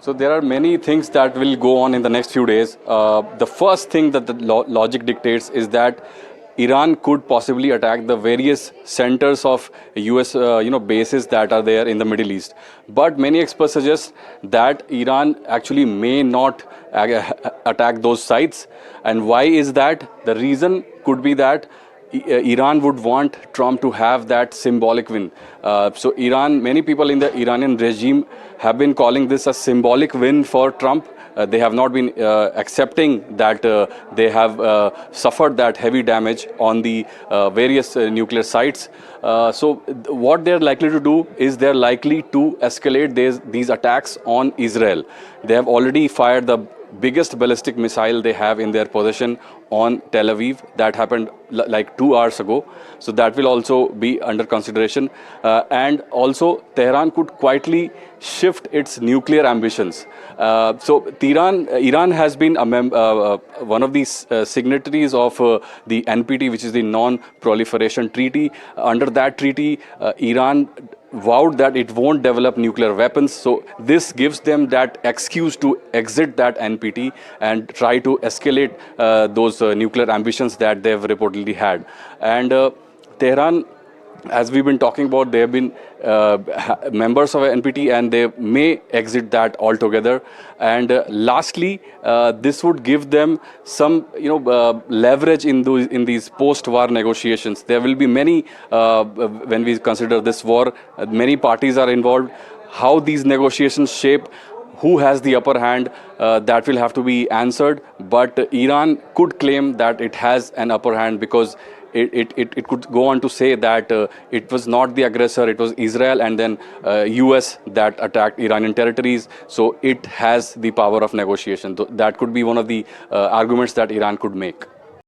So there are many things that will go on in the next few days. The first thing that the logic dictates is that Iran could possibly attack the various centers of US bases that are there in the Middle East. But many experts suggest that Iran actually may not attack those sites. And why is that? The reason could be that Iran would want Trump to have that symbolic win. So Iran, many people in the Iranian regime have been calling this a symbolic win for Trump. They have not been accepting that they have suffered that heavy damage on the various nuclear sites. So what they're likely to do is they're likely to escalate these attacks on Israel. They have already fired the biggest ballistic missile they have in their possession on Tel Aviv. That happened like 2 hours ago. So that will also be under consideration. And also Tehran could quietly shift its nuclear ambitions. So Iran has been one of these signatories of the NPT, which is the Non-Proliferation Treaty. Under that treaty, Iran vowed that it won't develop nuclear weapons. So this gives them that excuse to exit that NPT and try to escalate those nuclear ambitions that they've reportedly had. And Tehran, as we've been talking about, they have been members of NPT and they may exit that altogether. And lastly, this would give them some leverage in these post-war negotiations. There will be many, when we consider this war, many parties are involved. How these negotiations shape, who has the upper hand, that will have to be answered. But Iran could claim that it has an upper hand because it could go on to say that it was not the aggressor, it was Israel and then US that attacked Iranian territories. So it has the power of negotiation. That could be one of the arguments that Iran could make.